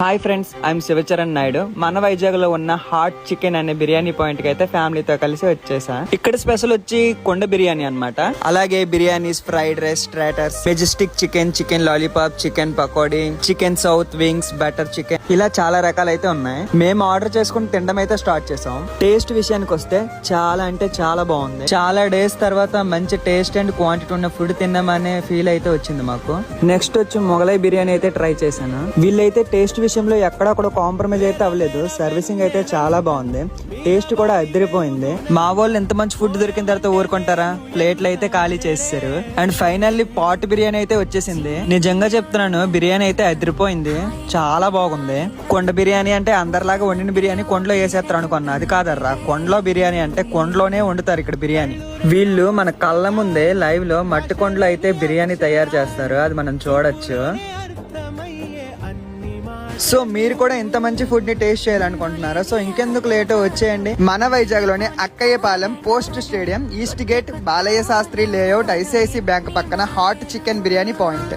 Hi friends, I'm Shivacharan Naidu. మన వైజాగ్ లో ఉన్న హాట్ చికెన్ అనే బిర్యానీ పాయింట్ కి అయితే ఫ్యామిలీతో కలిసి వచ్చేసా. ఇక్కడ స్పెషల్ వచ్చి కొండ బిర్యానీ అన్నమాట. అలాగే biryanis, fried rice, starters, majestic chicken, chicken lollipop, chicken pakodi, chicken south wings, butter chicken, ఇలా చాలా రకాలు అయితే ఉన్నాయి. మేము ఆర్డర్ చేసుకుని తినడం అయితే స్టార్ట్ చేసాం. టేస్ట్ విషయానికి వస్తే చాలా అంటే చాలా బాగుంది. చాలా డేస్ తర్వాత మంచి టేస్ట్ అండ్ క్వాంటిటీ ఉన్న ఫుడ్ తిన్నామనే ఫీల్ అయితే వచ్చింది మాకు. నెక్స్ట్ వచ్చి మొగలై బిర్యానీ అయితే ట్రై చేశాను. వీళ్ళైతే టేస్ట్ విషయంలో ఎక్కడ కూడా కాంప్రమైజ్ అయితే అవ్వలేదు. సర్వీసింగ్ అయితే చాలా బాగుంది. టేస్ట్ కూడా అదిరిపోయింది. మా వాళ్ళు ఎంత మంచి ఫుడ్ దొరికిన తర్వాత ఊరుకుంటారా, ప్లేట్లు అయితే ఖాళీ చేస్తారు. అండ్ ఫైనల్లీ పాట్ బిర్యానీ అయితే వచ్చేసింది. నిజంగా చెప్తున్నాను, బిర్యానీ అయితే అదిరిపోయింది, చాలా బాగుంది. కొండ బిర్యానీ అంటే అందరిలాగా వండిన బిర్యానీ కొండలో వేసేస్తారు అనుకున్నా, అది కాదర్రా. కొండలో బిర్యానీ అంటే కొండలోనే వండుతారు ఇక్కడ బిర్యానీ. వీళ్ళు మన కళ్ళ ముందే లైవ్ లో మట్టి కొండలో అయితే బిర్యానీ తయారు చేస్తారు, అది మనం చూడొచ్చు. సో మీరు కూడా ఇంత మంచి ఫుడ్ ని టేస్ట్ చేయాలనుకుంటున్నారా? సో ఇంకెందుకు లేట్, వచ్చేయండి. మన వైజాగ్ లోని Akkayyapalem post stadium east gate Balayya Sastri layout ICICI bank పక్కన హాట్ చికెన్ బిర్యానీ పాయింట్.